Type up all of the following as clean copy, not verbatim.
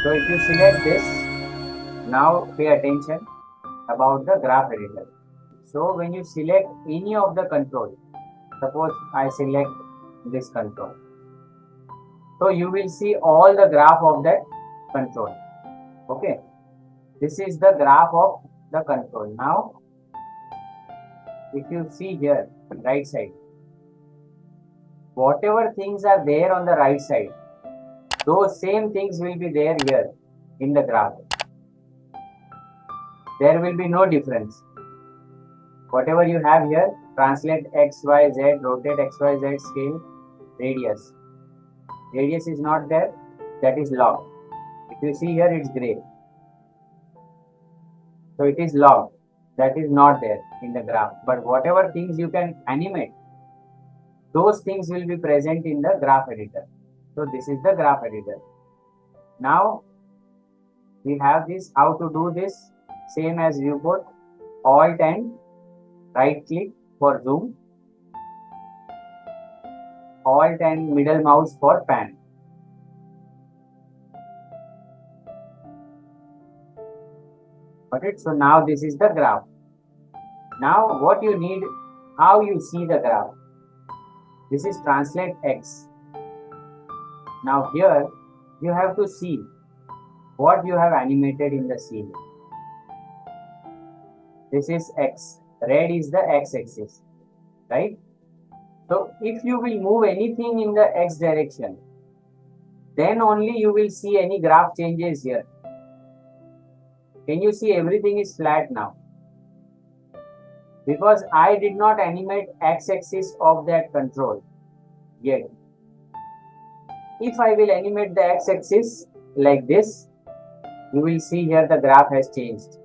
So if you select this, now pay attention about the graph editor. So when you select any of the control, suppose I select this control, so you will see all the graph of that control. Okay, this is the graph of the control. Now if you see here right side, whatever things are there on the right side, those same things will be there here in the graph. There will be no difference. Whatever you have here, translate x, y, z, rotate x, y, z, scale, radius. Radius is not there, that is log. If you see here, it's gray. So it is log, that is not there in the graph. But whatever things you can animate, those things will be present in the graph editor. So this is the graph editor. Now we have this, how to do this, same as viewport, alt and right click for zoom, alt and middle mouse for pan. Got it? So now this is the graph. Now what you need, how you see the graph. This is translate x. Now here you have to see what you have animated in the scene. This is x. Red is the x-axis, right? So if you will move anything in the x direction, then only you will see any graph changes here. Can you see everything is flat now? Because I did not animate x-axis of that control yet. If I will animate the x-axis like this, you will see here the graph has changed.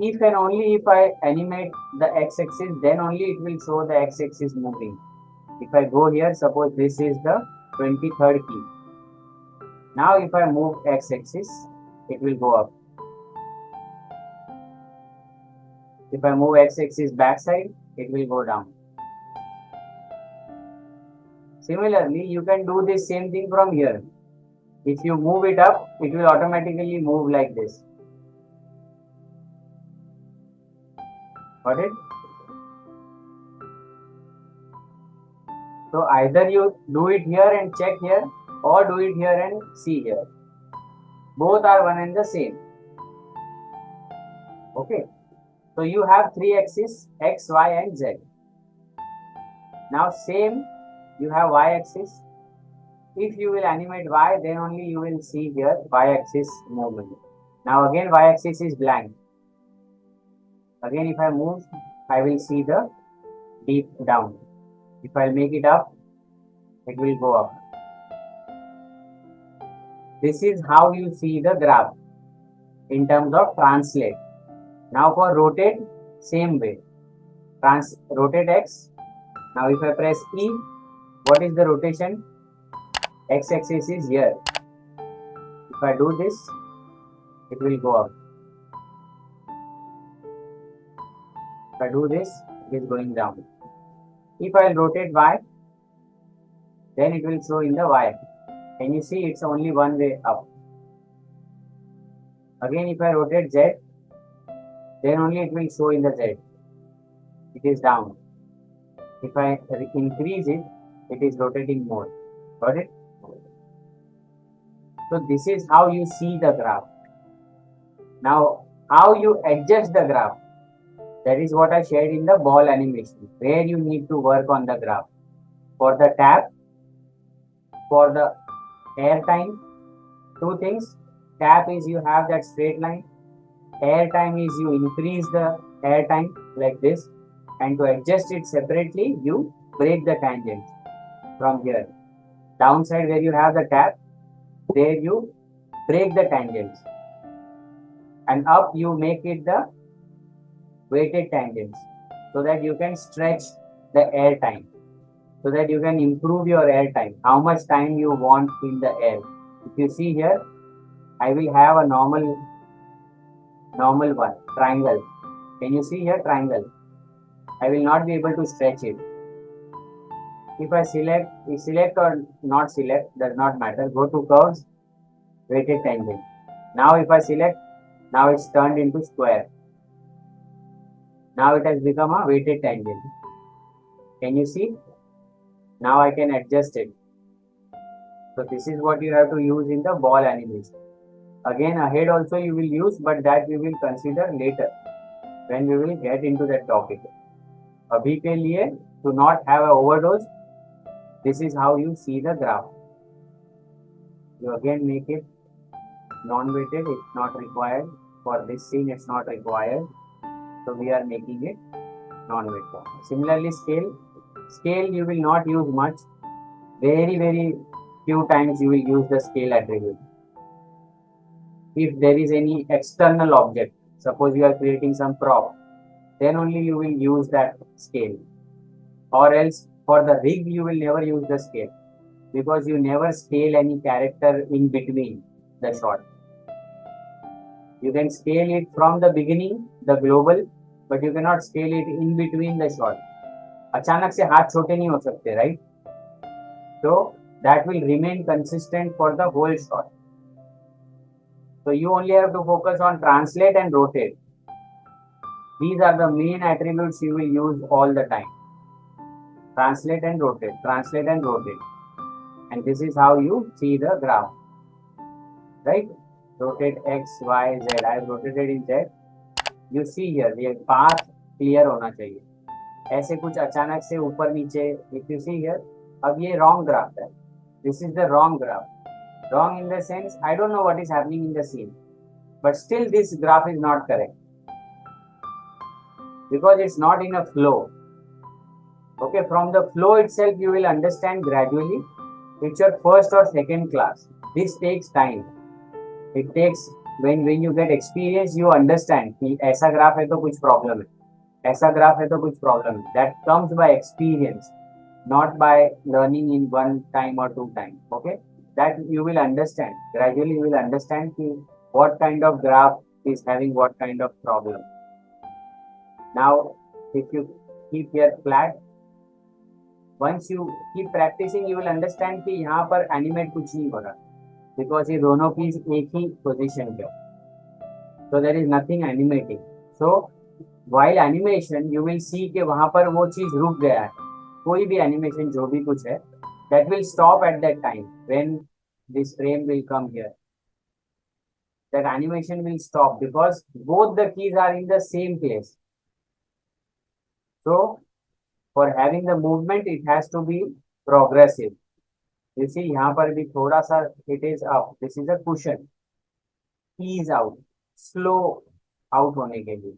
If and only if I animate the x-axis, then only it will show the x-axis moving. If I go here, suppose this is the 23rd key. Now if I move x-axis, it will go up. If I move x-axis backside, it will go down. Similarly, you can do the same thing from here. If you move it up, it will automatically move like this. Got it? So either you do it here and check here, or do it here and see here. Both are one and the same. Okay. So you have three axes, x, y and z. Now same, you have y axis. If you will animate y, then only you will see here y axis movement. Now again y axis is blank. Again if I move, I will see the deep down. If I make it up, it will go up. This is how you see the graph in terms of translate. Now for rotate, same way. Rotate x. Now if I press E, what is the rotation? X-axis is here. If I do this, it will go up. If I do this, it is going down. If I rotate y, then it will show in the y. Can you see it's only one way up? Again, if I rotate z, then only it will show in the z. It is down. If I increase it, it is rotating more. Got it? So this is how you see the graph. Now, how you adjust the graph? That is what I shared in the ball animation, where you need to work on the graph. For the tab, for the air time, two things. Tab is you have that straight line. Air time is you increase the air time like this. And to adjust it separately, you break the tangent from here. Downside where you have the tab, there you break the tangents. And up you make it the weighted tangents, so that you can stretch the air time, so that you can improve your air time, how much time you want in the air. If you see here, I will have a normal one, triangle. Can you see here, triangle? I will not be able to stretch it. If I select or not select, does not matter. Go to curves, weighted tangent. Now if I select, now it's turned into square. Now it has become a weighted tangent. Can you see? Now I can adjust it. So this is what you have to use in the ball animation. Again, ahead also you will use, but that we will consider later when we will get into that topic. अभी के लिए, to not have an overdose, this is how you see the graph. You again make it non-weighted, it's not required. For this scene, it's not required. So we are making it non-weighted. Similarly, scale you will not use much. Very few times you will use the scale attribute. If there is any external object, suppose you are creating some prop, then only you will use that scale. Or else for the rig you will never use the scale, because you never scale any character in between the shot. You can scale it from the beginning, the global, but you cannot scale it in between the shot. अचानक से हाथ छोटे नहीं हो सकते, right? So that will remain consistent for the whole shot. So you only have to focus on translate and rotate. These are the main attributes you will use all the time. Translate and rotate, translate and rotate. And this is how you see the graph, right? Rotate X, Y, Z. I have rotated in Z. You see here, the path clear होना चाहिए. ऐसे कुछ अचानक से ऊपर नीचे, if you see here, अब ये wrong graph है. This is the wrong graph. Wrong in the sense, I don't know what is happening in the scene, but still this graph is not correct because it's not in a flow. Okay, from the flow itself, you will understand gradually. It's your first or second class. This takes time. It takes, when you get experience, you understand कि ऐसा graph है तो कुछ problem है, ऐसा graph है तो कुछ problem है. That comes by experience, not by learning in one time or two times. Okay, that you will understand gradually. You will understand what kind of graph is having what kind of problem. Now, if you keep here flat, once you keep practicing, you will understand कि यहाँ पर animate कुछ नहीं हो रहा, because ये दोनों piece एक ही position पे, so there is nothing animating. So while animation, you will see कि वहाँ पर वो चीज रुक गया है. कोई भी animation जो भी कुछ है, that will stop at that time when this frame will come here. That animation will stop because both the keys are in the same place. So for having the movement, it has to be progressive. You see, यहाँ पर भी थोड़ा सा it is up. This is a cushion. Ease out, slow out होने के लिए.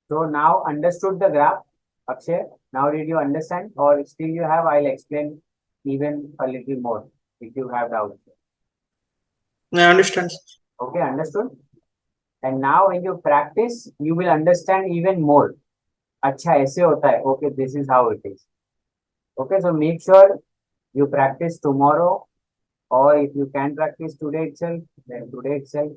So now understood the graph, Akshay. Now did you understand, or still you have? I'll explain even a little more if you have doubts. I understand. Okay, understood. And now when you practice, you will understand even more. अच्छा ऐसे होता है. Okay, this is how it is. Okay, so make sure you practice tomorrow, or if you can practice today itself, then today itself.